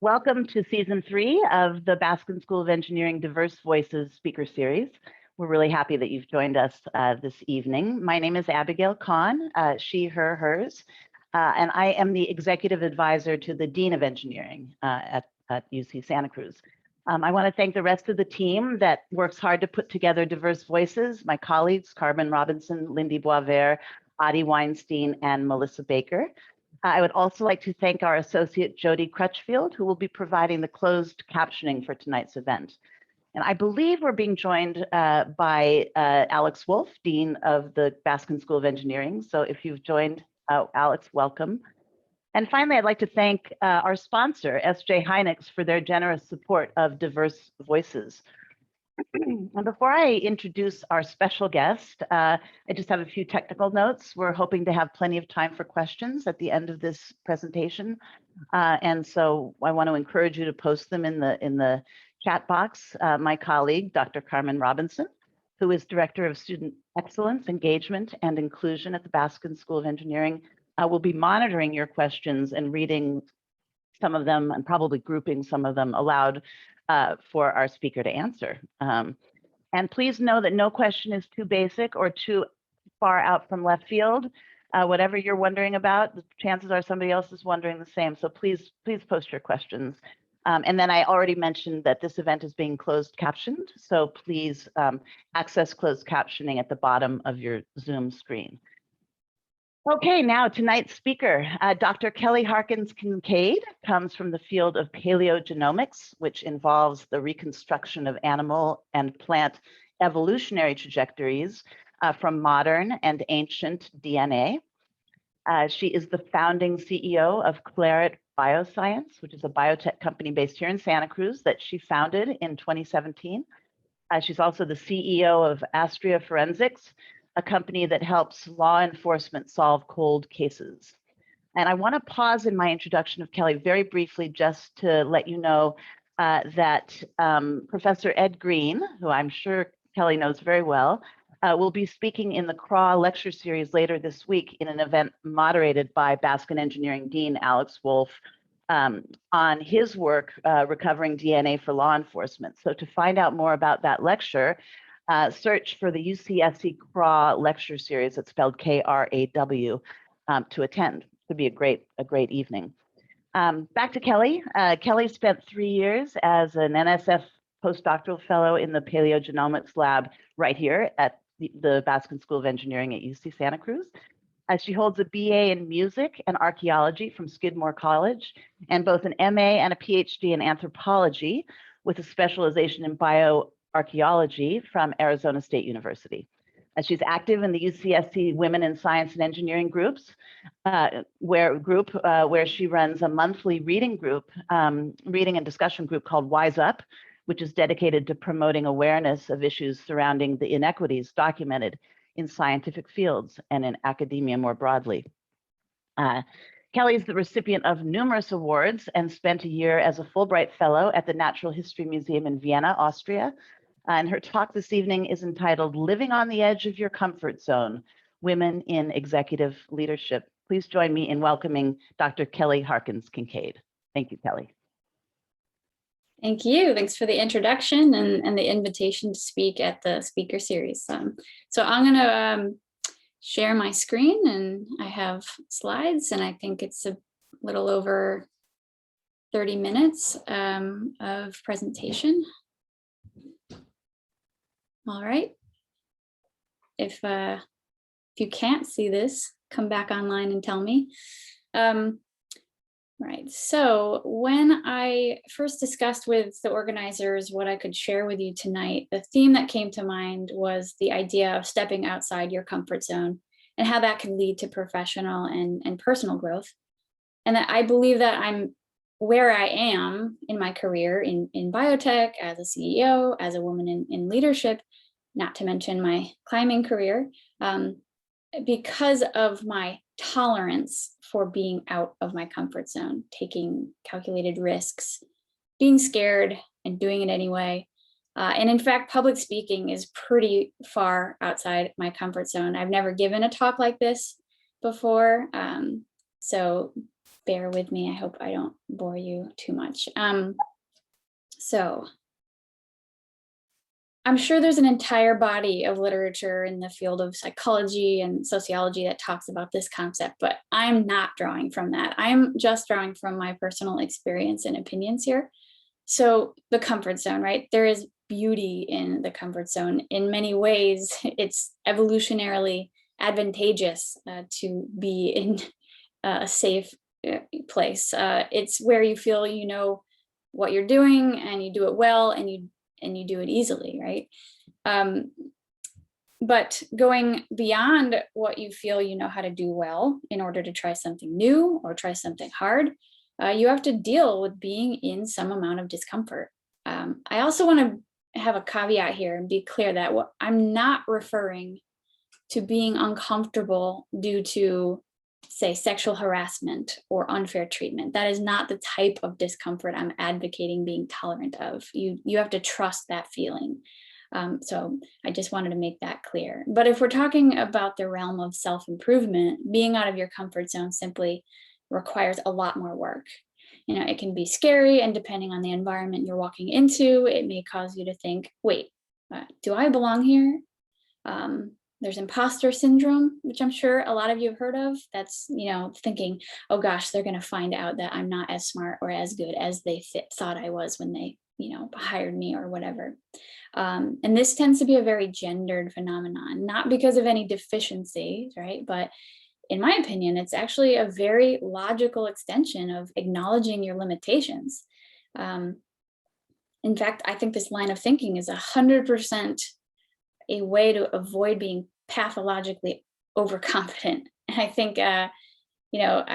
Welcome to season 3 of the Baskin School of Engineering Diverse Voices speaker series. We're really happy that you've joined us this evening. My name is Abigail Kahn, she, her, hers, and I am the executive advisor to the Dean of Engineering at UC Santa Cruz. I want to thank the rest of the team that works hard to put together diverse voices, my colleagues, Carmen Robinson, Lindy Boisvert, Adi Weinstein, and Melissa Baker. I would also like to thank our associate, Jody Crutchfield, who will be providing the closed captioning for tonight's event. And I believe we're being joined by Alex Wolf, Dean of the Baskin School of Engineering. So if you've joined, Alex, welcome. And finally, I'd like to thank our sponsor, S.J. Hynix, for their generous support of Diverse Voices. And before I introduce our special guest, I just have a few technical notes. We're hoping to have plenty of time for questions at the end of this presentation. And so I want to encourage you to post them in the chat box. My colleague, Dr. Carmen Robinson, who is Director of Student Excellence, Engagement, and Inclusion at the Baskin School of Engineering, will be monitoring your questions and reading some of them and probably grouping some of them aloud for our speaker to answer. And please know that no question is too basic or too far out from left field. Whatever you're wondering about, the chances are somebody else is wondering the same. So please post your questions. And then I already mentioned that this event is being closed captioned. So please access closed captioning at the bottom of your Zoom screen. Okay, now tonight's speaker, Dr. Kelly Harkins Kincaid, comes from the field of paleogenomics, which involves the reconstruction of animal and plant evolutionary trajectories from modern and ancient DNA. She is the founding CEO of Claret Bioscience, which is a biotech company based here in Santa Cruz that she founded in 2017. She's also the CEO of Astrea Forensics, a company that helps law enforcement solve cold cases. And I want to pause in my introduction of Kelly very briefly just to let you know that Professor Ed Green, who I'm sure Kelly knows very well, will be speaking in the CRAW lecture series later this week in an event moderated by Baskin Engineering Dean Alex Wolf on his work recovering DNA for law enforcement. So to find out more about that lecture, search for the UCSC CRAW lecture series. It's spelled K-R-A-W to attend. Could be a great evening. Back to Kelly. Kelly spent 3 years as an NSF postdoctoral fellow in the paleogenomics lab right here at the Baskin School of Engineering at UC Santa Cruz. She holds a BA in music and archaeology from Skidmore College and both an MA and a PhD in anthropology with a specialization in bioarchaeology from Arizona State University. She's active in the UCSC Women in Science and Engineering groups, where she runs a monthly reading and discussion group called Wise Up, which is dedicated to promoting awareness of issues surrounding the inequities documented in scientific fields and in academia more broadly. Kelly is the recipient of numerous awards and spent a year as a Fulbright Fellow at the Natural History Museum in Vienna, Austria. And her talk this evening is entitled Living on the Edge of Your Comfort Zone, Women in Executive Leadership. Please join me in welcoming Dr. Kelly Harkins Kincaid. Thank you, Kelly. Thank you. Thanks for the introduction and the invitation to speak at the speaker series. So I'm going to share my screen, and I have slides, and I think it's a little over 30 minutes of presentation. All right. If you can't see this, come back online and tell me. Right, so when I first discussed with the organizers what I could share with you tonight, the theme that came to mind was the idea of stepping outside your comfort zone and how that can lead to professional and personal growth. And that I believe that I'm where I am in my career in biotech, as a CEO, as a woman in leadership, not to mention my climbing career, because of my tolerance for being out of my comfort zone, taking calculated risks, being scared and doing it anyway. And in fact, public speaking is pretty far outside my comfort zone. I've never given a talk like this before. So bear with me. I hope I don't bore you too much. So I'm sure there's an entire body of literature in the field of psychology and sociology that talks about this concept, but I'm not drawing from that. I'm just drawing from my personal experience and opinions here. So the comfort zone, right? There is beauty in the comfort zone. In many ways, it's evolutionarily advantageous to be in a safe place. It's where you feel you know what you're doing and you do it well and you do it easily, right? But going beyond what you feel you know how to do well in order to try something new or try something hard, you have to deal with being in some amount of discomfort. I also want to have a caveat here and be clear that I'm not referring to being uncomfortable due to, say, sexual harassment or unfair treatment. That is not the type of discomfort I'm advocating being tolerant of. You have to trust that feeling. So I just wanted to make that clear. But if we're talking about the realm of self-improvement, being out of your comfort zone simply requires a lot more work. It can be scary, and depending on the environment you're walking into, it may cause you to think, wait, do I belong here? There's imposter syndrome, which I'm sure a lot of you have heard of. That's, thinking, oh gosh, they're going to find out that I'm not as smart or as good as they thought I was when they, hired me or whatever. And this tends to be a very gendered phenomenon, not because of any deficiency, right? But in my opinion, it's actually a very logical extension of acknowledging your limitations. In fact, I think this line of thinking is 100% a way to avoid being pathologically overconfident. And I think, I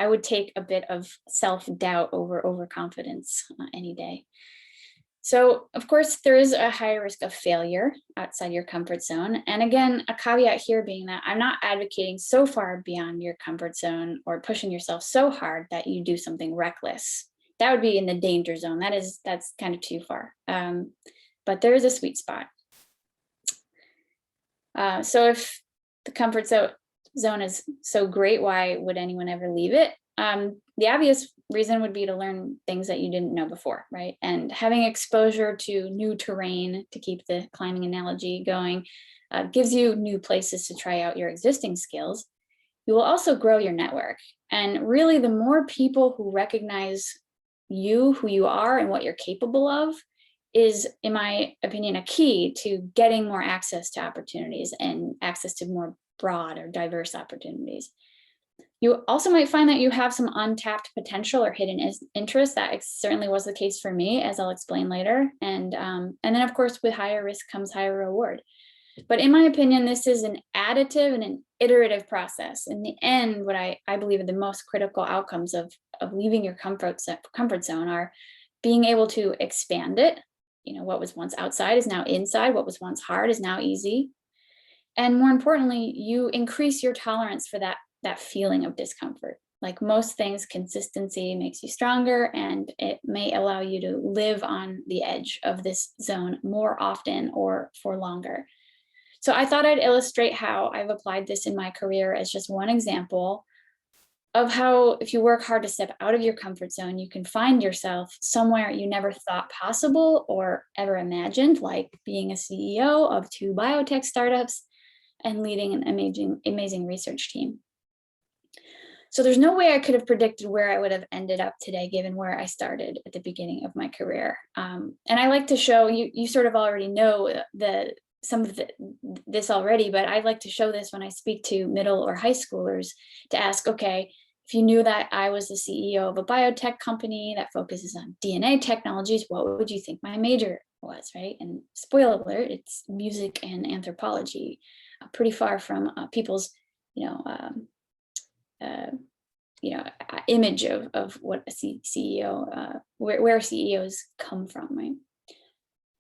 would take a bit of self-doubt over overconfidence any day. So, of course, there is a higher risk of failure outside your comfort zone. And again, a caveat here being that I'm not advocating so far beyond your comfort zone or pushing yourself so hard that you do something reckless. That would be in the danger zone. That's kind of too far. But there is a sweet spot. So if the comfort zone is so great, why would anyone ever leave it? The obvious reason would be to learn things that you didn't know before, right? And having exposure to new terrain, to keep the climbing analogy going, gives you new places to try out your existing skills. You will also grow your network. And really, the more people who recognize you, who you are, and what you're capable of is, in my opinion, a key to getting more access to opportunities and access to more broad or diverse opportunities. You also might find that you have some untapped potential or hidden interest. That certainly was the case for me, as I'll explain later. And then, of course, with higher risk comes higher reward. But in my opinion, this is an additive and an iterative process. In the end, what I believe are the most critical outcomes of leaving your comfort zone are being able to expand it. What was once outside is now inside. What was once hard is now easy. And more importantly, you increase your tolerance for that feeling of discomfort. Like most things, consistency makes you stronger, and it may allow you to live on the edge of this zone more often or for longer. So I thought I'd illustrate how I've applied this in my career as just one example of how, if you work hard to step out of your comfort zone, you can find yourself somewhere you never thought possible or ever imagined, like being a CEO of 2 biotech startups and leading an amazing research team. So there's no way I could have predicted where I would have ended up today, given where I started at the beginning of my career. And I like to show you sort of already know this already, but I like to show this when I speak to middle or high schoolers to ask, okay, if you knew that I was the CEO of a biotech company that focuses on DNA technologies, what would you think my major was, right? And spoiler alert, it's music and anthropology, pretty far from people's, image of what a CEO, where CEOs come from, right?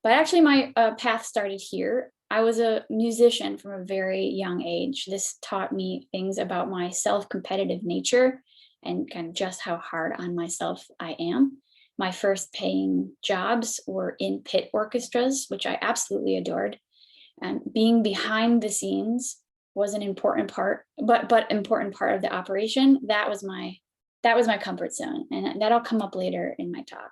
But actually my path started here. I was a musician from a very young age. This taught me things about my self-competitive nature and kind of just how hard on myself I am. My first paying jobs were in pit orchestras, which I absolutely adored. And being behind the scenes was an important part, but important part of the operation. That was my that was my comfort zone, and that'll come up later in my talk.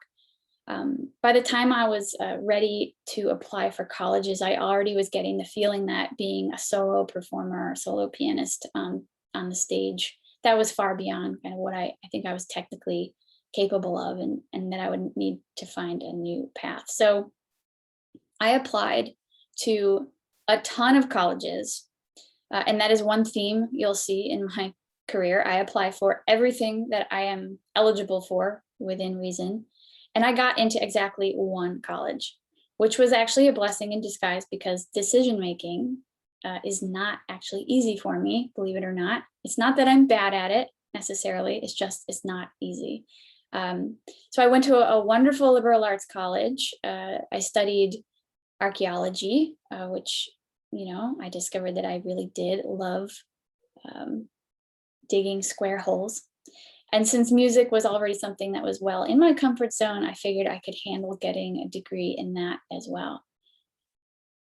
By the time I was ready to apply for colleges, I already was getting the feeling that being a solo performer or solo pianist on the stage, that was far beyond kind of what I think I was technically capable of, and that I would need to find a new path. So I applied to a ton of colleges, and that is one theme you'll see in my career. I apply for everything that I am eligible for within reason. And I got into exactly one college, which was actually a blessing in disguise, because decision-making is not actually easy for me, believe it or not. It's not that I'm bad at it necessarily, it's not easy. So I went to a wonderful liberal arts college. I studied archaeology, which, I discovered that I really did love digging square holes. And since music was already something that was well in my comfort zone, I figured I could handle getting a degree in that as well.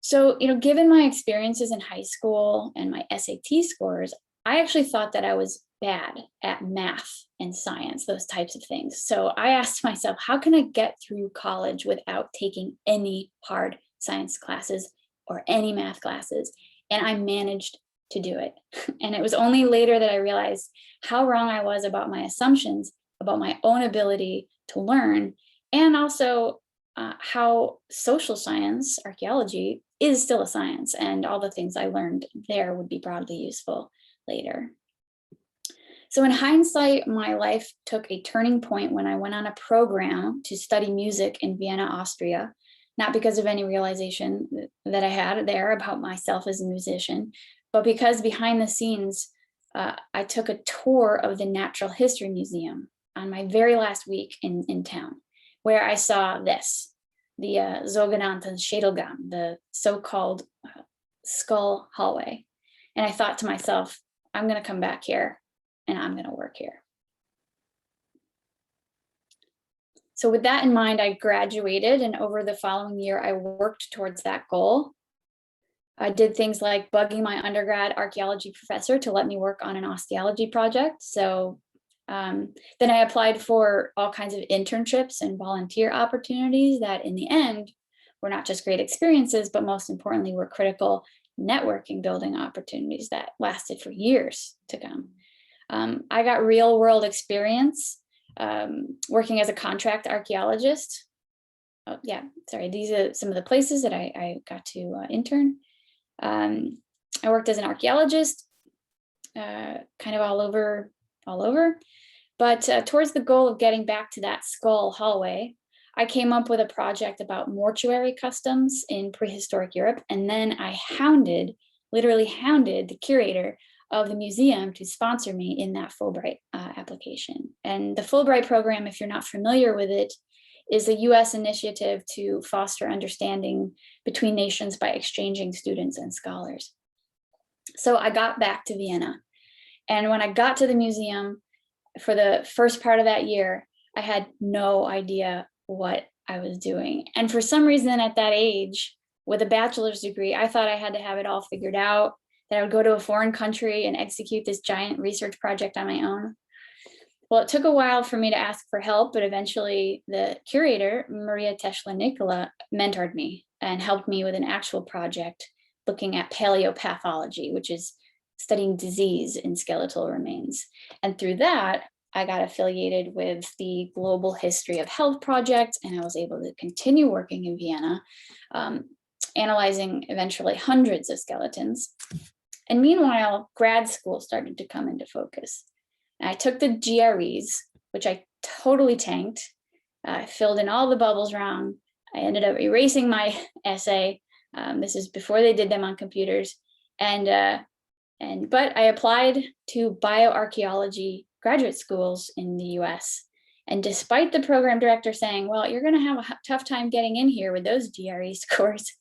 So, given my experiences in high school and my SAT scores, I actually thought that I was bad at math and science, those types of things. So I asked myself, how can I get through college without taking any hard science classes or any math classes? And I managed to do it. And it was only later that I realized how wrong I was about my assumptions about my own ability to learn, and also how social science, archaeology, is still a science, and all the things I learned there would be broadly useful later. So in hindsight, my life took a turning point when I went on a program to study music in Vienna, Austria, not because of any realization that I had there about myself as a musician, but because behind the scenes, I took a tour of the Natural History Museum on my very last week in town, where I saw this, the sogenannten Schädelgang, the so-called skull hallway. And I thought to myself, I'm going to come back here and I'm going to work here. So with that in mind, I graduated, and over the following year, I worked towards that goal. I did things like bugging my undergrad archaeology professor to let me work on an osteology project. So then I applied for all kinds of internships and volunteer opportunities that in the end were not just great experiences, but most importantly were critical networking building opportunities that lasted for years to come. I got real world experience working as a contract archaeologist. Oh, yeah, sorry, these are some of the places that I got to intern. I worked as an archaeologist, kind of all over. But towards the goal of getting back to that skull hallway, I came up with a project about mortuary customs in prehistoric Europe. And then I literally hounded the curator of the museum to sponsor me in that Fulbright application. And the Fulbright program, if you're not familiar with it, is a US initiative to foster understanding between nations by exchanging students and scholars. So I got back to Vienna. And when I got to the museum for the first part of that year, I had no idea what I was doing. And for some reason at that age, with a bachelor's degree, I thought I had to have it all figured out, that I would go to a foreign country and execute this giant research project on my own. Well, it took a while for me to ask for help, but eventually the curator, Maria Teschler-Nicola, mentored me and helped me with an actual project looking at paleopathology, which is studying disease in skeletal remains. And through that, I got affiliated with the Global History of Health project, and I was able to continue working in Vienna, analyzing eventually hundreds of skeletons. And meanwhile, grad school started to come into focus. I took the GREs, which I totally tanked. I filled in all the bubbles wrong. I ended up erasing my essay. This is before they did them on computers. But I applied to bioarchaeology graduate schools in the US. And despite the program director saying, well, you're going to have a tough time getting in here with those GRE scores,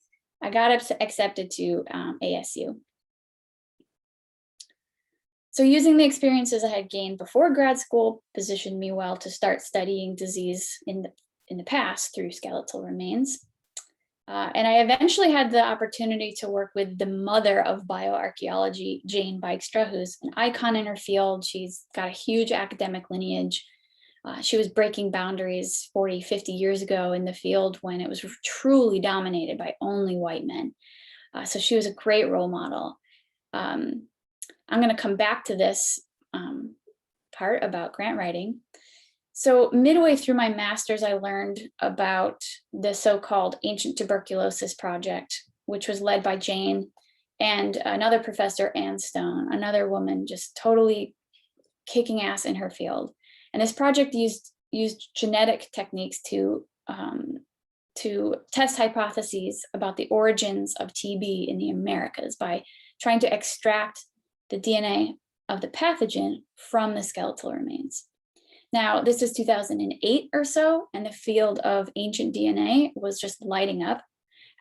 I got accepted to ASU. So using the experiences I had gained before grad school positioned me well to start studying disease in the past through skeletal remains. And I eventually had the opportunity to work with the mother of bioarchaeology, Jane Dykstra, who's an icon in her field. She's got a huge academic lineage. She was breaking boundaries 40, 50 years ago in the field when it was truly dominated by only white men. So she was a great role model. I'm going to come back to this part about grant writing. So midway through my master's, I learned about the so-called Ancient Tuberculosis Project, which was led by Jane and another professor, Anne Stone, another woman just totally kicking ass in her field. And this project used genetic techniques to test hypotheses about the origins of TB in the Americas by trying to extract the DNA of the pathogen from the skeletal remains. Now, this is 2008 or so, and the field of ancient DNA was just lighting up.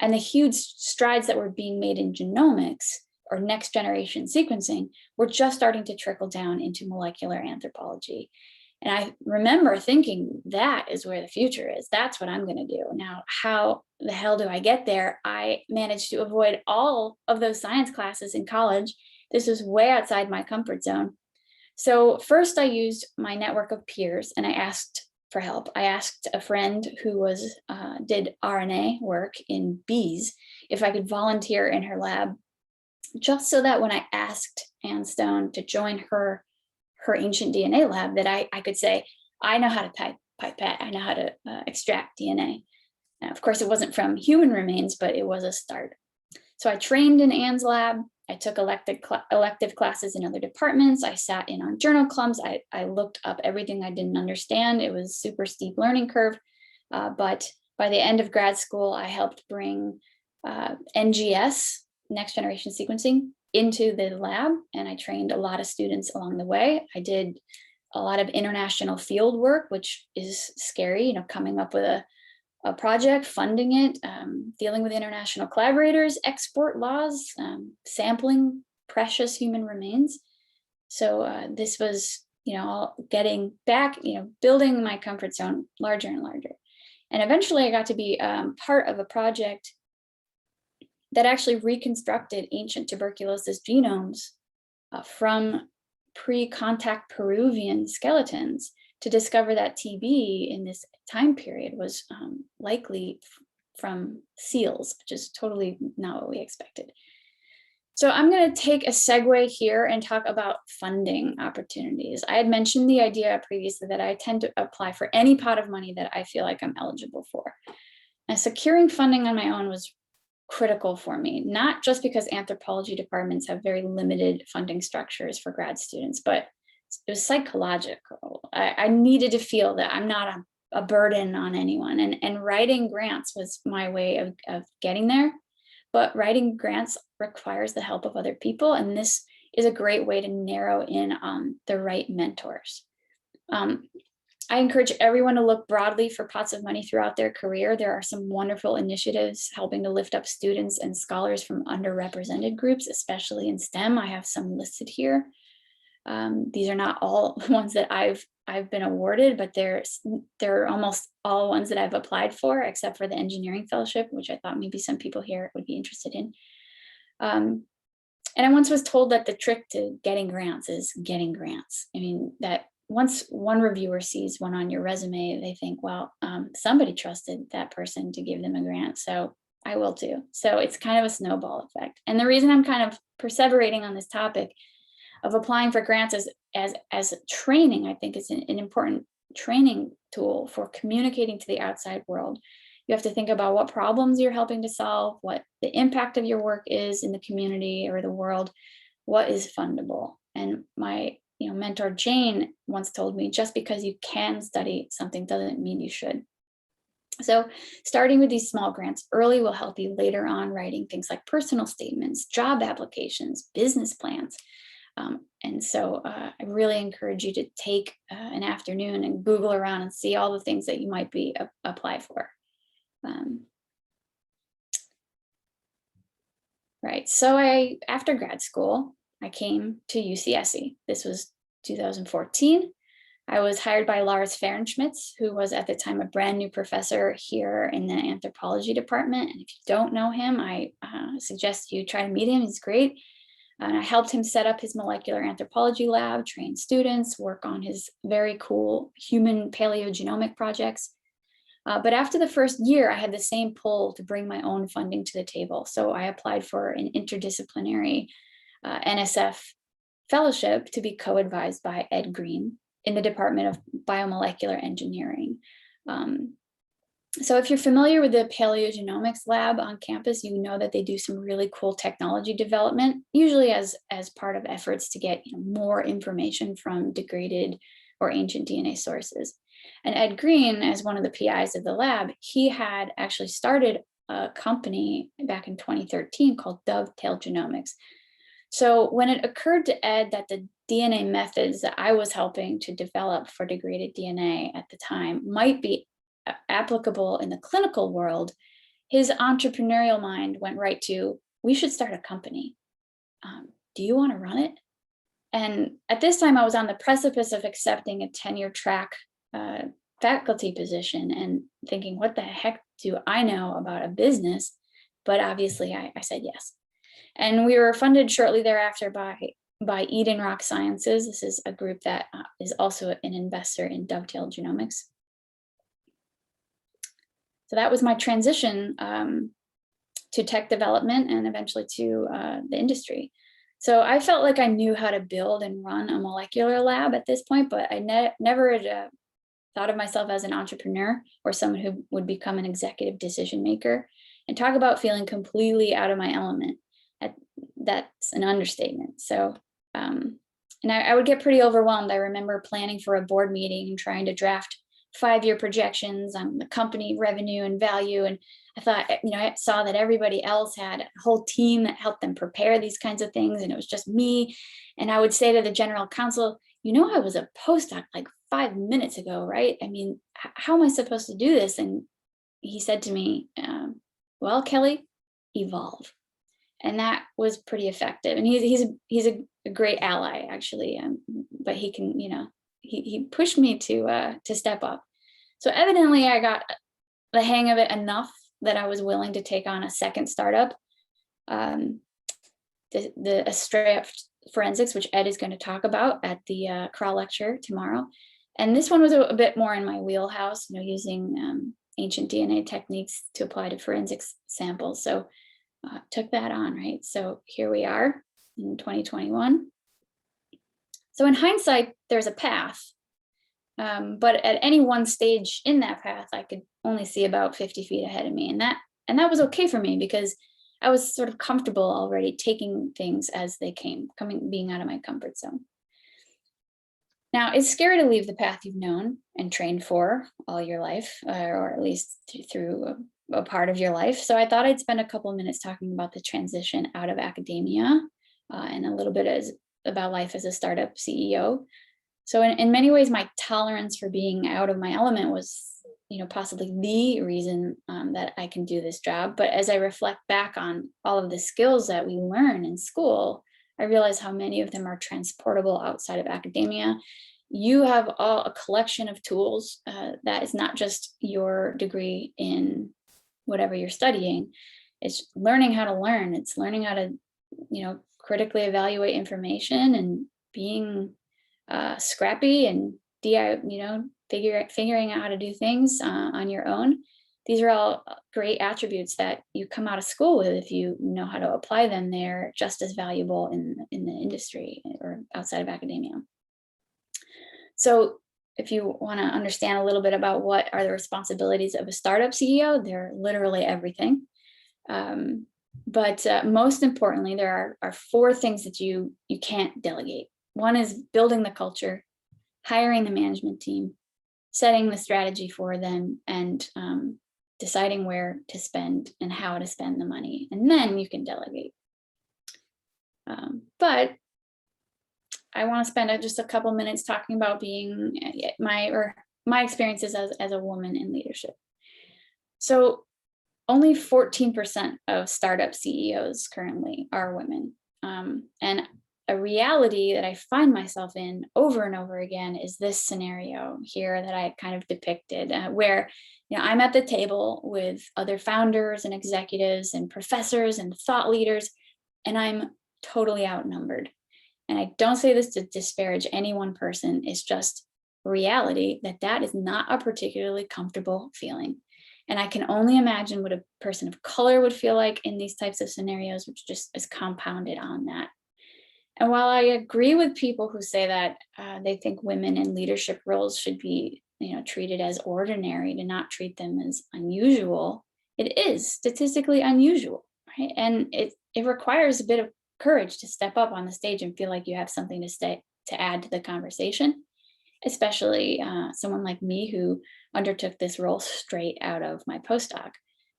And the huge strides that were being made in genomics or next generation sequencing were just starting to trickle down into molecular anthropology. And I remember thinking, that is where the future is. That's what I'm going to do. Now, how the hell do I get there? I managed to avoid all of those science classes in college. This was way outside my comfort zone. So first I used my network of peers and I asked for help. I asked a friend who did RNA work in bees if I could volunteer in her lab, just so that when I asked Anne Stone to join her ancient DNA lab, that I could say, I know how to pipette, I know how to extract DNA. Now, of course, it wasn't from human remains, but it was a start. So I trained in Anne's lab. I took elective classes in other departments. I sat in on journal clubs. I looked up everything I didn't understand. It was super steep learning curve. But by the end of grad school, I helped bring NGS, next generation sequencing, into the lab. And I trained a lot of students along the way. I did a lot of international field work, which is scary, coming up with a project, funding it, dealing with international collaborators, export laws, sampling precious human remains. So this was, all getting back, building my comfort zone larger and larger. And eventually I got to be part of a project that actually reconstructed ancient tuberculosis genomes from pre-contact Peruvian skeletons to discover that TB in this time period was likely from seals, which is totally not what we expected. So I'm going to take a segue here and talk about funding opportunities. I had mentioned the idea previously that I tend to apply for any pot of money that I feel like I'm eligible for. And securing funding on my own was critical for me, not just because anthropology departments have very limited funding structures for grad students, but it was psychological. I needed to feel that I'm not a burden on anyone. And writing grants was my way of getting there. But writing grants requires the help of other people. And this is a great way to narrow in on the right mentors. I encourage everyone to look broadly for pots of money throughout their career. There are some wonderful initiatives helping to lift up students and scholars from underrepresented groups, especially in STEM. I have some listed here. These are not all ones that I've been awarded, but they're almost all ones that I've applied for, except for the engineering fellowship, which I thought maybe some people here would be interested in. And I once was told that the trick to getting grants is getting grants. I mean, that once one reviewer sees one on your resume, they think, well, somebody trusted that person to give them a grant, so I will too. So it's kind of a snowball effect. And the reason I'm kind of perseverating on this topic of applying for grants as training, I think it's an important training tool for communicating to the outside world. You have to think about what problems you're helping to solve, what the impact of your work is in the community or the world, what is fundable. And my mentor Jane once told me, just because you can study something doesn't mean you should. So starting with these small grants early will help you later on writing things like personal statements, job applications, business plans. And so I really encourage you to take an afternoon and Google around and see all the things that you might be apply for. Right. So after grad school, I came to UCSC. This was 2014. I was hired by Lars Fahrenschmitz, who was at the time a brand new professor here in the anthropology department. And if you don't know him, I suggest you try to meet him. He's great. And I helped him set up his molecular anthropology lab, train students, work on his very cool human paleogenomic projects. But after the first year, I had the same pull to bring my own funding to the table. So I applied for an interdisciplinary NSF fellowship to be co-advised by Ed Green in the Department of Biomolecular Engineering. So if you're familiar with the paleogenomics lab on campus, you know that they do some really cool technology development, usually as part of efforts to get more information from degraded or ancient DNA sources. And Ed Green, as one of the PIs of the lab, he had actually started a company back in 2013 called Dovetail Genomics. So when it occurred to Ed that the DNA methods that I was helping to develop for degraded DNA at the time might be applicable in the clinical world, his entrepreneurial mind went right to, we should start a company. Do you want to run it? And at this time, I was on the precipice of accepting a tenure track faculty position and thinking, what the heck do I know about a business? But obviously I said yes. And we were funded shortly thereafter by Eden Rock Sciences. This is a group that is also an investor in Dovetail Genomics. So that was my transition to tech development and eventually to the industry. So I felt like I knew how to build and run a molecular lab at this point, but I never thought of myself as an entrepreneur or someone who would become an executive decision maker. And talk about feeling completely out of my element. That's an understatement. So, and I would get pretty overwhelmed. I remember planning for a board meeting and trying to draft 5-year projections on the company revenue and value. And I thought, I saw that everybody else had a whole team that helped them prepare these kinds of things. And it was just me. And I would say to the general counsel, I was a postdoc like 5 minutes ago, right? I mean, how am I supposed to do this? And he said to me, well, Kelly, evolve. And that was pretty effective. And he's a great ally, actually. But he can, he pushed me to step up. So evidently I got the hang of it enough that I was willing to take on a second startup, the Astrea forensics, which Ed is going to talk about at the crawl lecture tomorrow. And this one was a bit more in my wheelhouse, using ancient DNA techniques to apply to forensics samples. So took that on, right? So here we are in 2021. So in hindsight, there's a path. But at any one stage in that path, I could only see about 50 feet ahead of me. And that was okay for me because I was sort of comfortable already taking things as they came, being out of my comfort zone. Now, it's scary to leave the path you've known and trained for all your life, or at least through a part of your life. So I thought I'd spend a couple of minutes talking about the transition out of academia and a little bit about life as a startup CEO. So in many ways, my tolerance for being out of my element was, possibly the reason that I can do this job. But as I reflect back on all of the skills that we learn in school, I realize how many of them are transportable outside of academia. You have a collection of tools that is not just your degree in whatever you're studying. It's learning how to learn. It's learning how to, critically evaluate information and being scrappy and figuring out how to do things on your own. These are all great attributes that you come out of school with. If you know how to apply them, they're just as valuable in the industry or outside of academia. So if you want to understand a little bit about what are the responsibilities of a startup CEO, they're literally everything. But most importantly, there are 4 things that you can't delegate. One is building the culture, hiring the management team, setting the strategy for them, and deciding where to spend and how to spend the money. And then you can delegate. But I want to spend just a couple minutes talking about being my experiences as a woman in leadership. So only 14% of startup CEOs currently are women. And a reality that I find myself in over and over again is this scenario here that I kind of depicted, where I'm at the table with other founders and executives and professors and thought leaders, and I'm totally outnumbered. And I don't say this to disparage any one person. It's just reality that is not a particularly comfortable feeling. And I can only imagine what a person of color would feel like in these types of scenarios, which just is compounded on that. And while I agree with people who say that they think women in leadership roles should be, treated as ordinary, to not treat them as unusual, it is statistically unusual, right? And it requires a bit of courage to step up on the stage and feel like you have something to add to the conversation, especially someone like me who undertook this role straight out of my postdoc.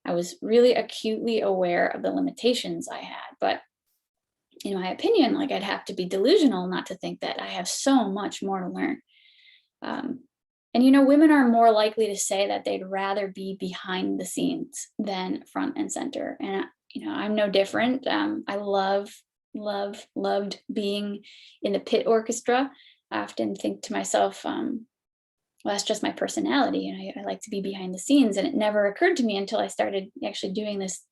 I was really acutely aware of the limitations I had, but in my opinion, like, I'd have to be delusional not to think that I have so much more to learn. And women are more likely to say that they'd rather be behind the scenes than front and center. And I'm no different. I loved being in the pit orchestra. I often think to myself, well, that's just my personality, and I like to be behind the scenes. And it never occurred to me until I started actually doing this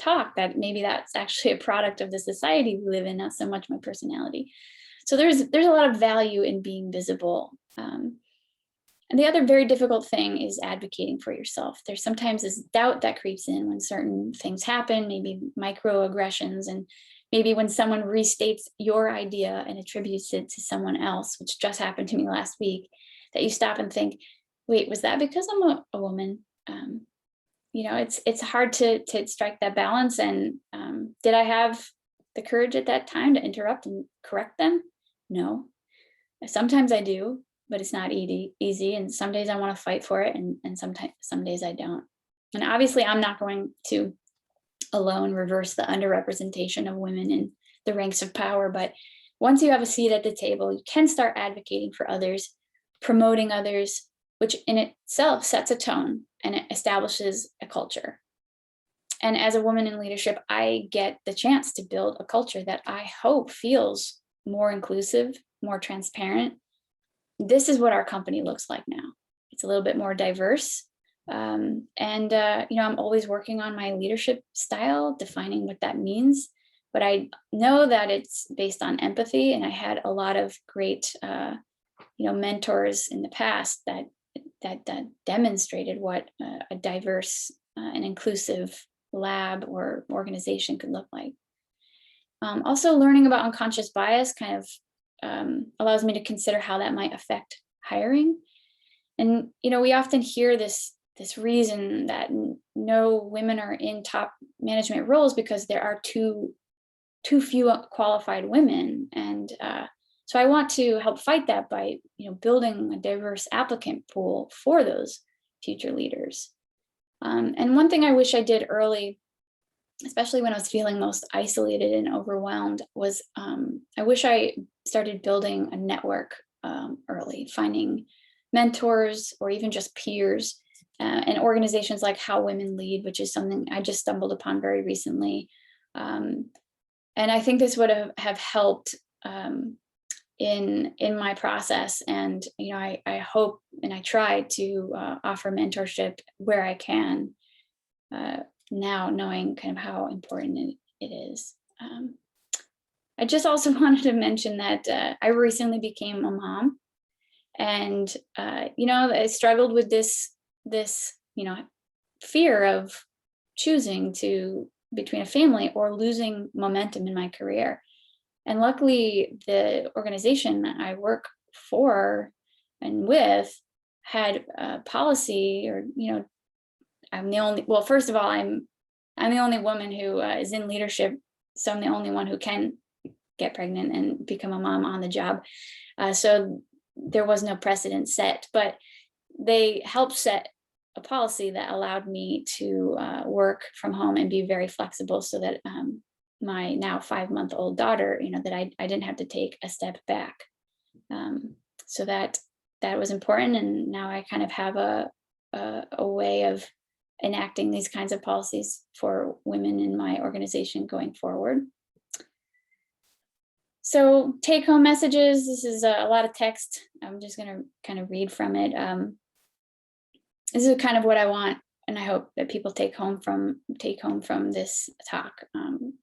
talk that maybe that's actually a product of the society we live in, not so much my personality. So there's a lot of value in being visible. And the other very difficult thing is advocating for yourself. There's sometimes this doubt that creeps in when certain things happen, maybe microaggressions, and maybe when someone restates your idea and attributes it to someone else, which just happened to me last week, that you stop and think, wait, was that because I'm a woman? It's hard to strike that balance. And did I have the courage at that time to interrupt and correct them? No. Sometimes I do, but it's not easy. And some days I want to fight for it, and some days I don't. And obviously I'm not going to alone reverse the underrepresentation of women in the ranks of power. But once you have a seat at the table, you can start advocating for others, promoting others, which in itself sets a tone and it establishes a culture. And as a woman in leadership, I get the chance to build a culture that I hope feels more inclusive, more transparent. This is what our company looks like now. It's a little bit more diverse. I'm always working on my leadership style, defining what that means. But I know that it's based on empathy, and I had a lot of great, mentors in the past that demonstrated what a diverse and inclusive lab or organization could look like. Also, learning about unconscious bias kind of allows me to consider how that might affect hiring. And we often hear this reason that no women are in top management roles because there are too few qualified women. And so I want to help fight that by building a diverse applicant pool for those future leaders. And one thing I wish I did early, especially when I was feeling most isolated and overwhelmed, was I wish I started building a network early, finding mentors or even just peers, and organizations like How Women Lead, which is something I just stumbled upon very recently. And I think this would have helped in my process. And I hope and I try to offer mentorship where I can, now knowing kind of how important it is. I just also wanted to mention that I recently became a mom, and I struggled with this fear of choosing between a family or losing momentum in my career. And luckily, the organization that I work for and with had a policy, or first of all, I'm the only woman who is in leadership, so I'm the only one who can get pregnant and become a mom on the job. So there was no precedent set, but they helped set a policy that allowed me to work from home and be very flexible, so that my now 5-month-old daughter, that I didn't have to take a step back. So that was important. And now I kind of have a way of enacting these kinds of policies for women in my organization going forward. So take home messages, this is a lot of text. I'm just going to kind of read from it. This is kind of what I want, and I hope that people take home from this talk.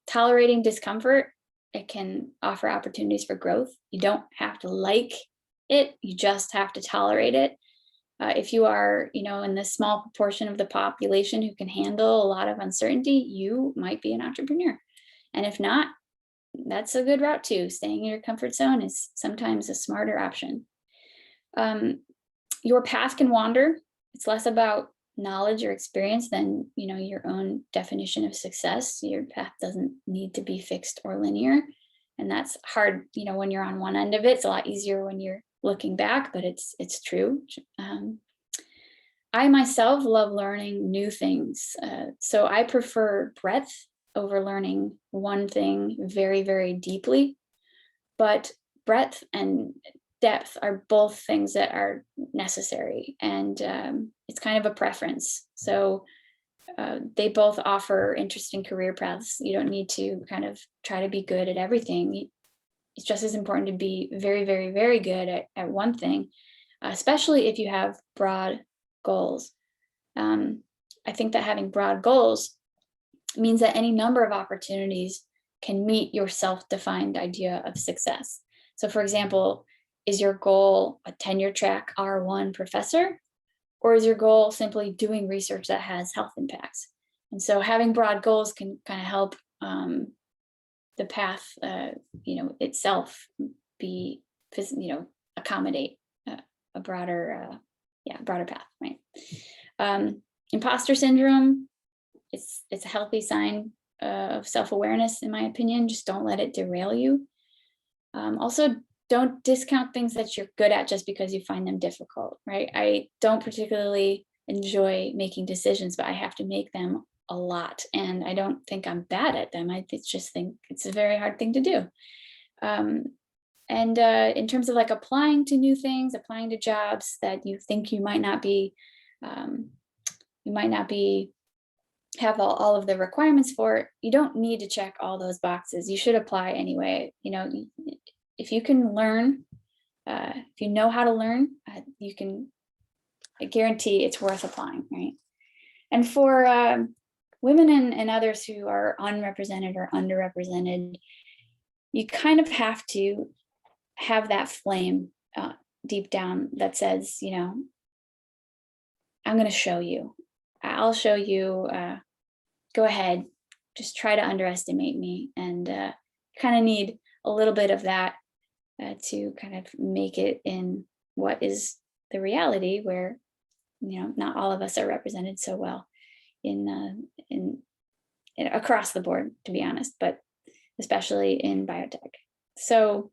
Tolerating discomfort, it can offer opportunities for growth. You don't have to like it, you just have to tolerate it. If you are, in the small proportion of the population who can handle a lot of uncertainty, you might be an entrepreneur. And if not, that's a good route too. Staying in your comfort zone is sometimes a smarter option. Your path can wander. It's less about knowledge or experience than, your own definition of success. Your path doesn't need to be fixed or linear. And that's hard, when you're on one end of it. It's a lot easier when you're looking back, but it's true. I myself love learning new things. So I prefer breadth over learning one thing very, very deeply. But breadth and depth are both things that are necessary, and it's kind of a preference. So they both offer interesting career paths. You don't need to kind of try to be good at everything. It's just as important to be very, very, very good at one thing, especially if you have broad goals. I think that having broad goals means that any number of opportunities can meet your self-defined idea of success. So for example, is your goal a tenure track R1 professor, or is your goal simply doing research that has health impacts? And so having broad goals can kind of help the path, itself be, accommodate a broader path, right? Imposter syndrome, it's a healthy sign of self-awareness, in my opinion. Just don't let it derail you. Also, don't discount things that you're good at just because you find them difficult, right? I don't particularly enjoy making decisions, but I have to make them a lot. And I don't think I'm bad at them. I just think it's a very hard thing to do. And in terms of like applying to new things, applying to jobs that you think you might not be have all of the requirements for, you don't need to check all those boxes. You should apply anyway. If you can learn, if you know how to learn, I guarantee it's worth applying, right? And for women and others who are unrepresented or underrepresented, you kind of have to have that flame deep down that says, I'm going to show you. I'll show you. Go ahead. Just try to underestimate me. And kind of need a little bit of that to kind of make it in what is the reality where, not all of us are represented so well in across the board, to be honest, but especially in biotech. So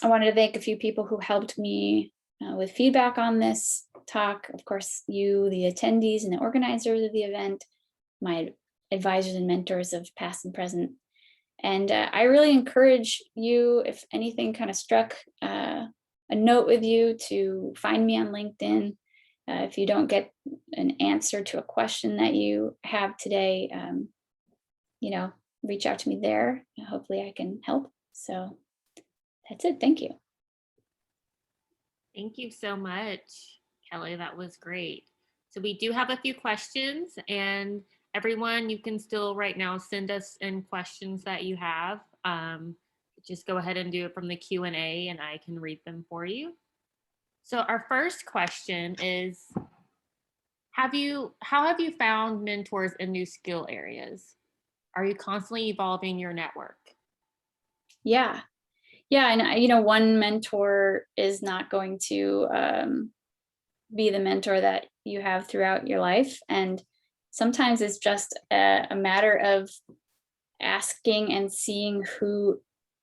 I wanted to thank a few people who helped me with feedback on this talk. Of course, you, the attendees and the organizers of the event, my advisors and mentors of past and present. And I really encourage you, if anything kind of struck a note with you, to find me on LinkedIn. If you don't get an answer to a question that you have today, reach out to me there. Hopefully I can help. So that's it. Thank you. Thank you so much, Kelly. That was great. So we do have a few questions, and everyone, you can still right now send us in questions that you have. Just go ahead and do it from the Q&A and I can read them for you. So our first question is, how have you found mentors in new skill areas? Are you constantly evolving your network? Yeah. And one mentor is not going to be the mentor that you have throughout your life. And sometimes it's just a matter of asking and seeing who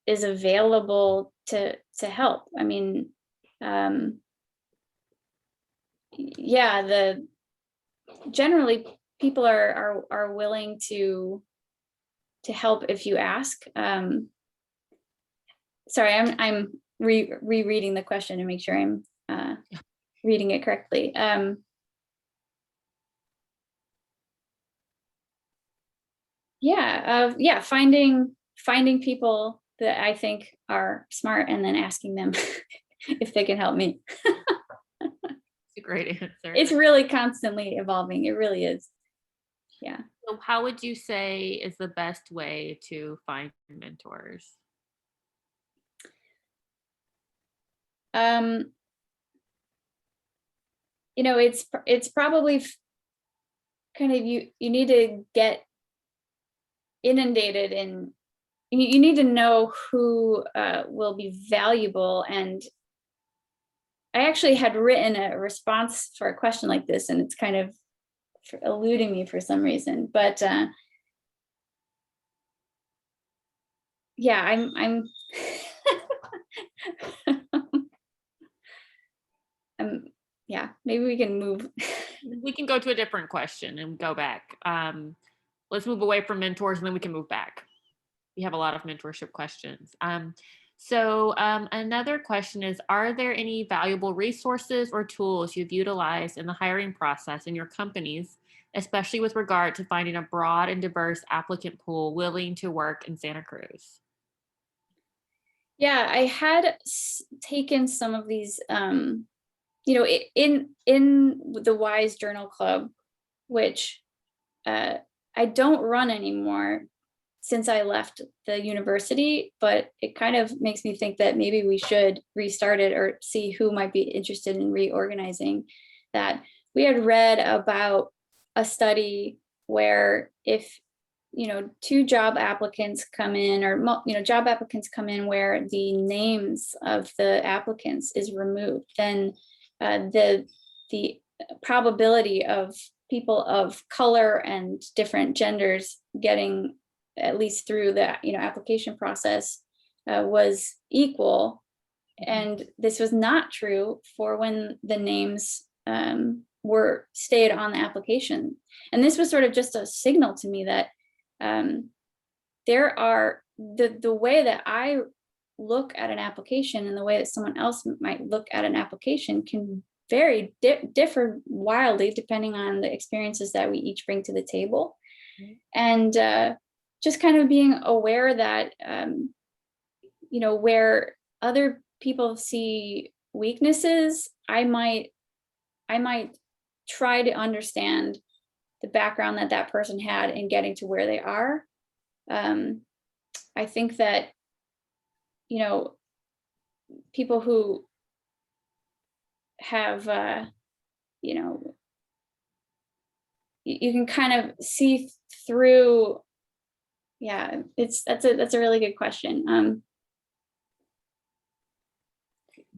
is available to help. I mean, generally people are willing to help if you ask. Sorry, I'm rereading the question to make sure I'm reading it correctly. Finding people that I think are smart, and then asking them if they can help me. It's a great answer. It's really constantly evolving. It really is. Yeah. So how would you say is the best way to find mentors? You know, it's probably kind of, you need to get inundated in, you need to know who will be valuable. And I actually had written a response for a question like this, and it's kind of eluding me for some reason, but yeah, I'm yeah, maybe we can move. We can go to a different question and go back. Let's move away from mentors, and then we can move back. We have a lot of mentorship questions. Another question is, are there any valuable resources or tools you've utilized in the hiring process in your companies, especially with regard to finding a broad and diverse applicant pool willing to work in Santa Cruz? Yeah, I had taken some of these, you know, in the Wise Journal Club, which I don't run anymore since I left the university, but it kind of makes me think that maybe we should restart it or see who might be interested in reorganizing that. We had read about a study where if, you know, two job applicants come in, or, you know, job applicants come in where the names of the applicants is removed, then the probability of people of color and different genders getting at least through the, you know, application process was equal. And this was not true for when the names were stayed on the application. And this was sort of just a signal to me that there are the way that I look at an application and the way that someone else might look at an application can differ wildly depending on the experiences that we each bring to the table. And just kind of being aware that, you know, where other people see weaknesses, I might try to understand the background that that person had in getting to where they are. I think that, you know, people who have, you know, you can kind of see through. Yeah, that's a really good question.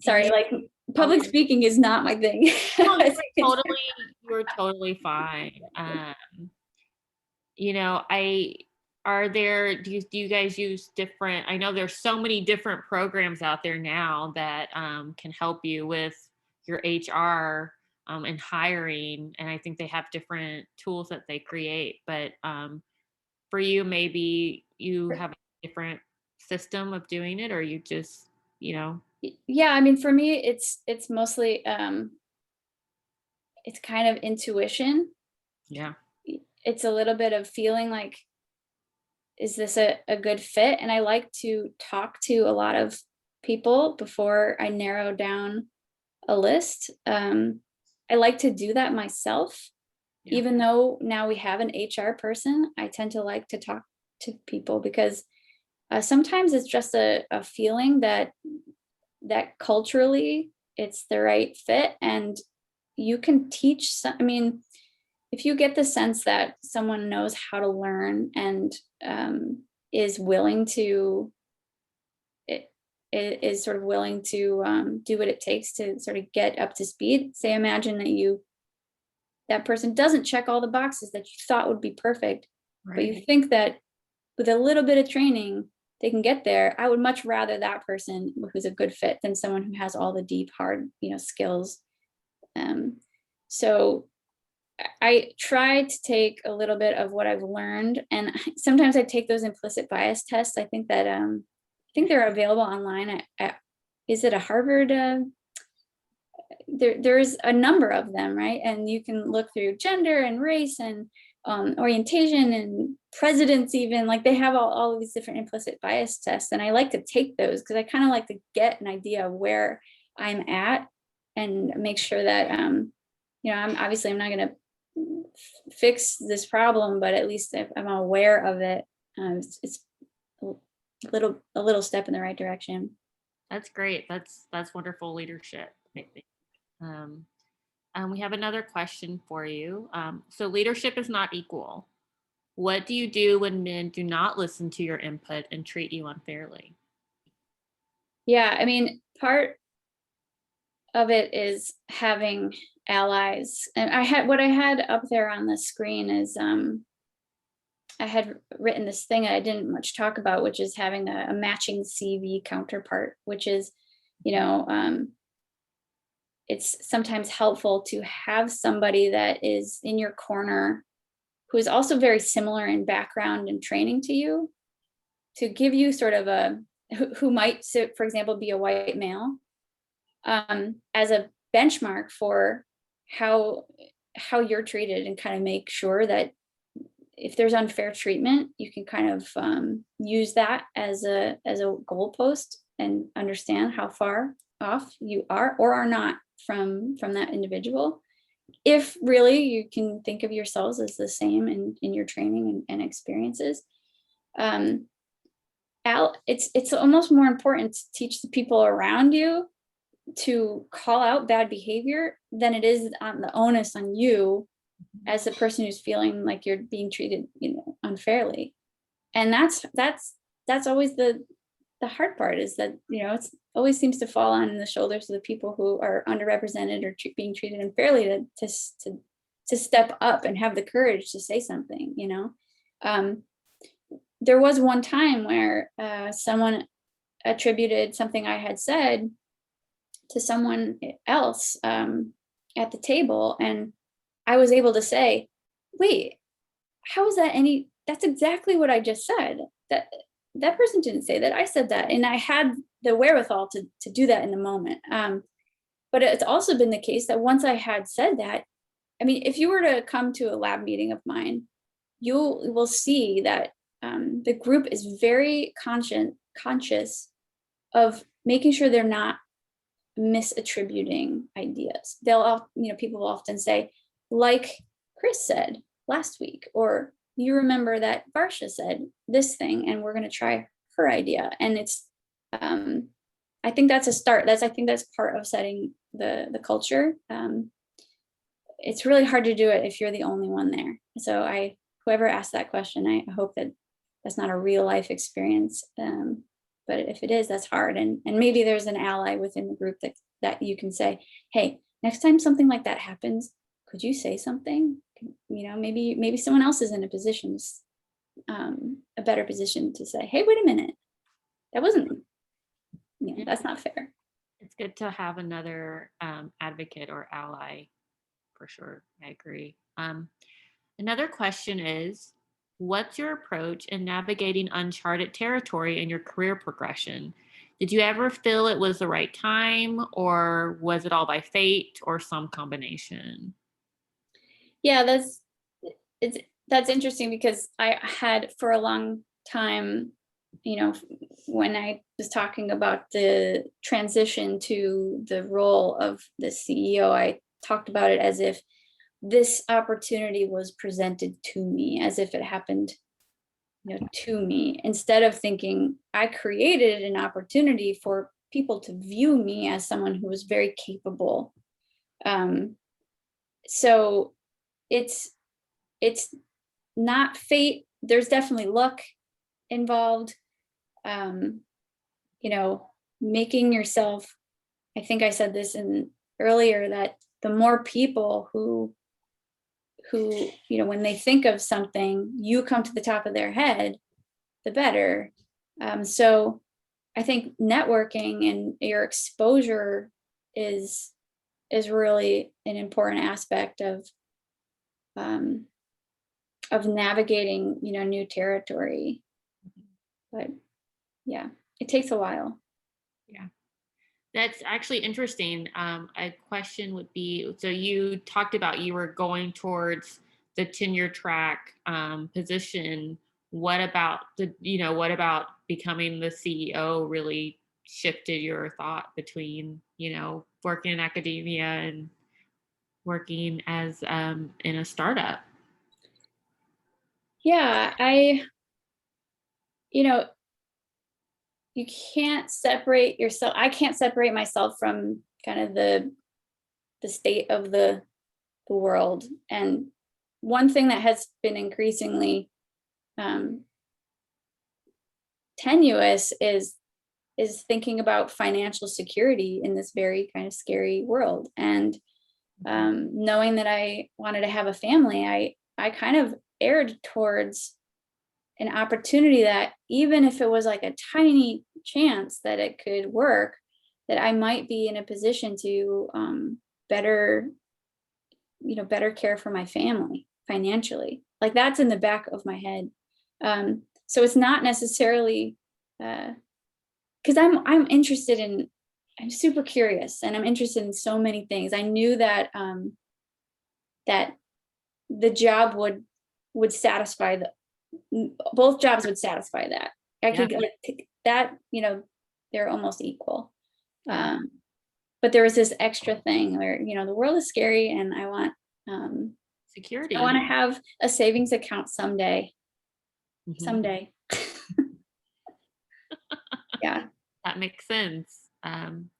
Sorry, like public speaking is not my thing. No, you're totally fine. You know, do you guys use different, I know there's so many different programs out there now that can help you with your HR and hiring, and I think they have different tools that they create, but for you, maybe you have a different system of doing it, or you just, you know. Yeah, I mean, for me, it's mostly it's kind of intuition. Yeah. It's a little bit of feeling like, is this a good fit? And I like to talk to a lot of people before I narrow down a list. I like to do that myself. Yeah. Even though now we have an HR person, I tend to like to talk to people because sometimes it's just a feeling that culturally it's the right fit, and you can teach I mean, if you get the sense that someone knows how to learn and is willing to is sort of willing to do what it takes to sort of get up to speed. Say, imagine that that person doesn't check all the boxes that you thought would be perfect, right, but you think that with a little bit of training they can get there. I would much rather that person who's a good fit than someone who has all the deep, hard, you know, skills. So I try to take a little bit of what I've learned, and sometimes I take those implicit bias tests. I think that I think they're available online at is it a Harvard? There's a number of them, right? And you can look through gender and race and orientation and presidents, even like they have all of these different implicit bias tests. And I like to take those because I kind of like to get an idea of where I'm at and make sure that, I'm not going to fix this problem, but at least if I'm aware of it, it's a little step in the right direction. That's great. That's wonderful leadership, I think. We have another question for you. So leadership is not equal. What do you do when men do not listen to your input and treat you unfairly? Yeah, I mean, part of it is having allies. And what I had up there on the screen is I had written this thing I didn't much talk about, which is having a matching CV counterpart, which is, it's sometimes helpful to have somebody that is in your corner who is also very similar in background and training to you, to give you sort of who might, for example, be a white male, as a benchmark for how you're treated, and kind of make sure that if there's unfair treatment, you can kind of use that as a goalpost and understand how far off you are or are not from that individual. If really you can think of yourselves as the same in your training and experiences. It's almost more important to teach the people around you to call out bad behavior than it is on the onus on you as the person who's feeling like you're being treated, unfairly. And that's always the hard part, is that, it's always seems to fall on the shoulders of the people who are underrepresented or being treated unfairly to step up and have the courage to say something. There was one time where someone attributed something I had said to someone else at the table, and I was able to say, wait, how is that that's exactly what I just said. That person didn't say that, I said that. And I had the wherewithal to do that in the moment. But it's also been the case that once I had said that, I mean, if you were to come to a lab meeting of mine, you will see that the group is very conscious of making sure they're not misattributing ideas. People will often say, like Chris said last week, or you remember that Varsha said this thing, and we're going to try her idea. And it's, I think that's a start. I think that's part of setting the culture. It's really hard to do it if you're the only one there. So whoever asked that question, I hope that that's not a real life experience. But if it is, that's hard. And maybe there's an ally within the group that you can say, hey, next time something like that happens, could you say something? Maybe someone else is in a better position to say, hey, wait a minute, that wasn't, that's not fair. It's good to have another advocate or ally, for sure. I agree. Another question is, what's your approach in navigating uncharted territory in your career progression? Did you ever feel it was the right time, or was it all by fate, or some combination? Yeah, that's interesting, because I had for a long time, when I was talking about the transition to the role of the CEO, I talked about it as if this opportunity was presented to me, as if it happened, to me, instead of thinking I created an opportunity for people to view me as someone who was very capable. So it's not fate. There's definitely luck involved. Making yourself, I think I said this earlier, that the more people who when they think of something, you come to the top of their head, the better. So I think networking and your exposure is really an important aspect of navigating, new territory. But yeah, it takes a while. Yeah, that's actually interesting. A question would be, so you talked about you were going towards the tenure track position, what about what about becoming the CEO really shifted your thought between, working in academia and working as in a startup? Yeah, you can't separate yourself. I can't separate myself from kind of the state of the world. And one thing that has been increasingly tenuous is thinking about financial security in this very kind of scary world. And knowing that I wanted to have a family, I kind of erred towards an opportunity that, even if it was like a tiny chance that it could work, that I might be in a position to better care for my family financially. Like, that's in the back of my head. So it's not necessarily because I'm interested in, I'm super curious, and I'm interested in so many things. I knew that that the job would satisfy both jobs would satisfy that. I could like that, they're almost equal. But there was this extra thing where, the world is scary, and I want security. I want to have a savings account someday. Mm-hmm. Someday. Yeah. That makes sense.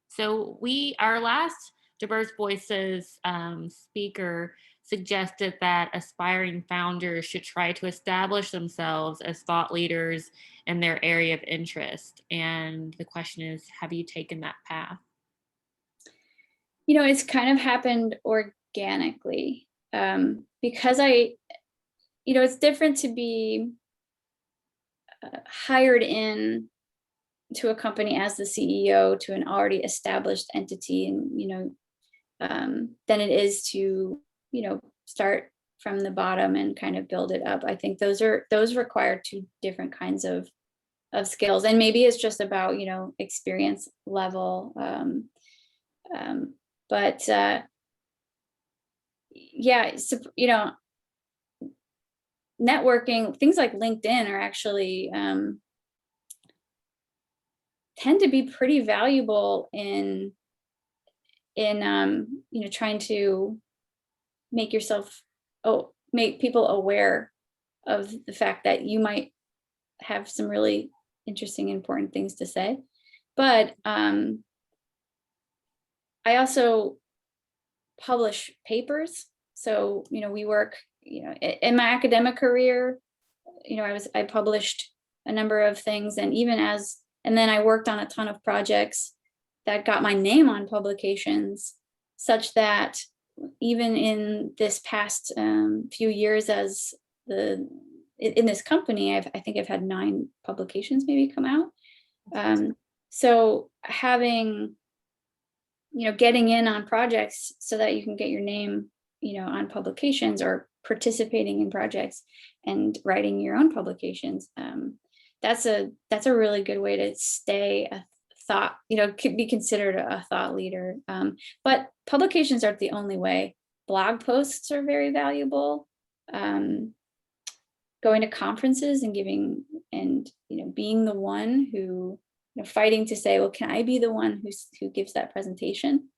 So our last Diverse Voices speaker suggested that aspiring founders should try to establish themselves as thought leaders in their area of interest. And the question is, have you taken that path? It's kind of happened organically, because it's different to be hired in to a company as the CEO to an already established entity, and than it is to start from the bottom and kind of build it up. I think those require two different kinds of skills, and maybe it's just about experience level, but yeah, so, networking, things like LinkedIn are actually tend to be pretty valuable in trying to make people aware of the fact that you might have some really interesting, important things to say. But I also publish papers. So, we work, in my academic career, I published a number of things, and then I worked on a ton of projects that got my name on publications, such that even in this past few years in this company, I think I've had 9 publications maybe come out. So having, getting in on projects so that you can get your name, on publications, or participating in projects and writing your own publications, that's a really good way to stay a thought, could be considered a thought leader. But publications aren't the only way. Blog posts are very valuable. Going to conferences and giving, and being the one who, fighting to say, well, can I be the one who gives that presentation?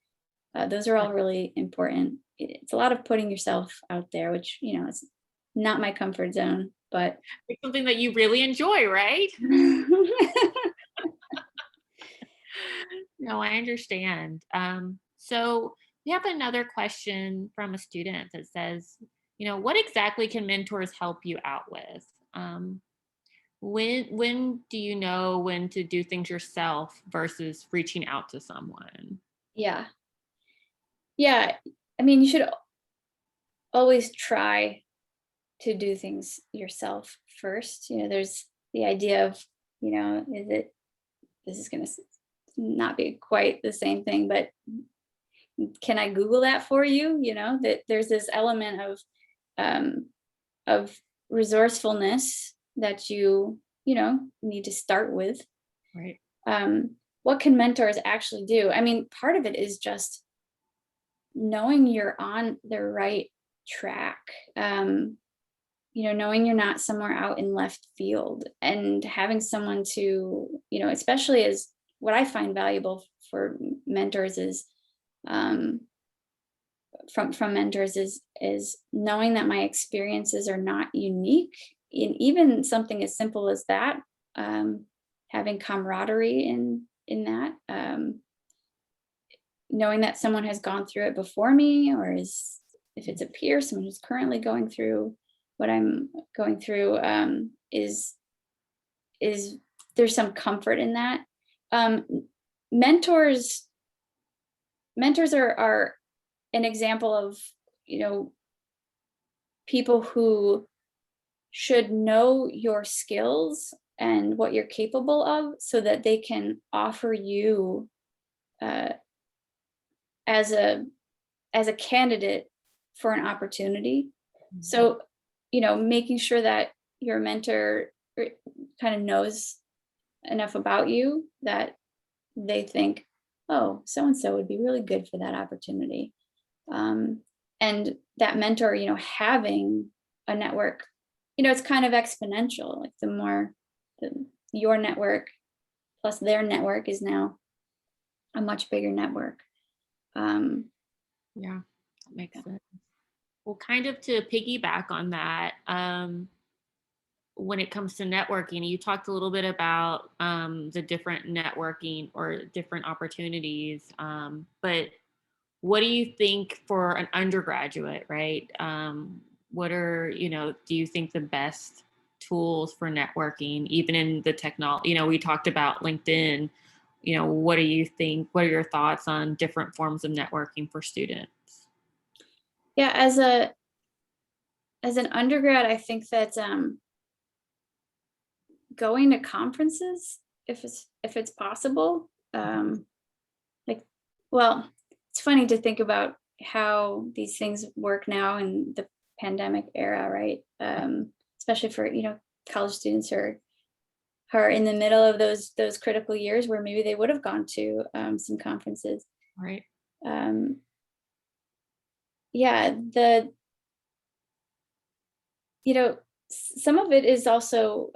Those are all really important. It's a lot of putting yourself out there, which it's not my comfort zone, but it's something that you really enjoy, right? No, I understand. So we have another question from a student that says, what exactly can mentors help you out with? When do you know when to do things yourself versus reaching out to someone? Yeah. I mean, you should always try to do things yourself first. There's the idea of, this is going to not be quite the same thing, but can I Google that for you? That there's this element of resourcefulness that you need to start with. Right. What can mentors actually do? I mean, part of it is just knowing you're on the right track. Knowing you're not somewhere out in left field, and having someone to, especially as what I find valuable for mentors is, from mentors is knowing that my experiences are not unique, in even something as simple as that, having camaraderie in that, knowing that someone has gone through it before me, or if it's a peer, someone who's currently going through what I'm going through, is there's some comfort in that. Mentors are an example of, people who should know your skills and what you're capable of, so that they can offer you, as a candidate for an opportunity. Mm-hmm. So, making sure that your mentor kind of knows enough about you that they think, oh, so-and-so would be really good for that opportunity. And that mentor, having a network, it's kind of exponential. Like the more your network plus their network is now a much bigger network. Yeah, that makes sense. Well, kind of to piggyback on that, when it comes to networking, you talked a little bit about the different networking or different opportunities, but what do you think for an undergraduate, right? What are, do you think the best tools for networking, even in the technology? We talked about LinkedIn. What do you think? What are your thoughts on different forms of networking for students? Yeah, as an undergrad, I think that going to conferences, if it's possible, it's funny to think about how these things work now in the pandemic era, right? Especially for college students who are in the middle of those critical years where maybe they would have gone to some conferences, right? Yeah, some of it is also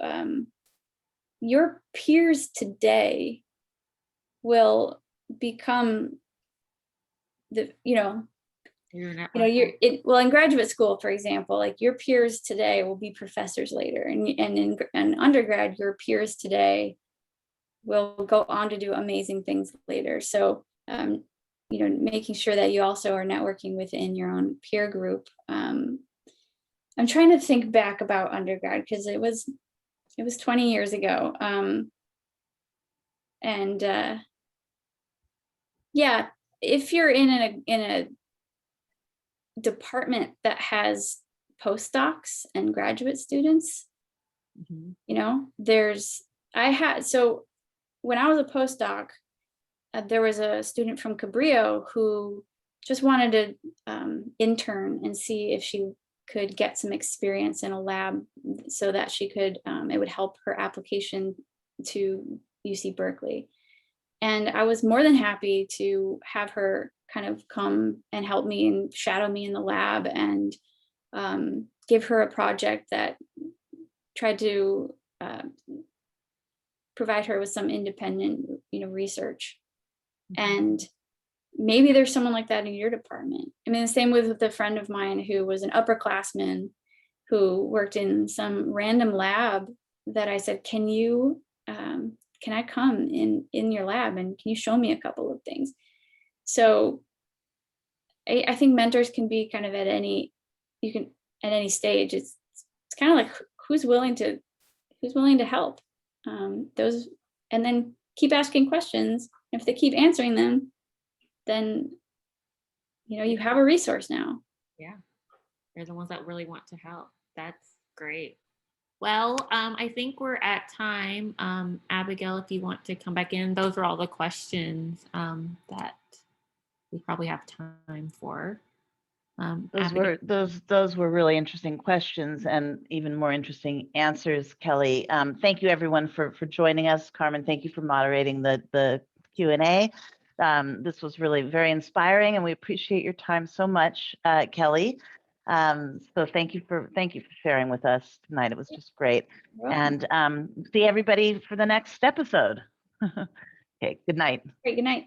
your peers today will become in graduate school, for example, like your peers today will be professors later, and in undergrad, your peers today will go on to do amazing things later. So making sure that you also are networking within your own peer group. I'm trying to think back about undergrad, because it was 20 years ago. If you're in a department that has postdocs and graduate students, mm-hmm. So when I was a postdoc, there was a student from Cabrillo who just wanted to intern and see if she could get some experience in a lab, so that she could, it would help her application to UC Berkeley. And I was more than happy to have her kind of come and help me and shadow me in the lab, and give her a project that tried to provide her with some independent, research. Mm-hmm. And maybe there's someone like that in your department. I mean, the same with a friend of mine who was an upperclassman who worked in some random lab that I said, can I come in your lab, and can you show me a couple of things? So I think mentors can be kind of at any stage. It's kind of like who's willing to help. And then keep asking questions. If they keep answering them, then you have a resource now. Yeah, they're the ones that really want to help. That's great. Well, I think we're at time. Abigail, if you want to come back in, those are all the questions that we probably have time for. Those were really interesting questions, and even more interesting answers, Kelly. Thank you everyone for joining us. Carmen, thank you for moderating the Q&A. This was really very inspiring, and we appreciate your time so much, Kelly. So thank you for sharing with us tonight. It was just great. You're welcome. And see everybody for the next episode. Okay, good night. Great, good night.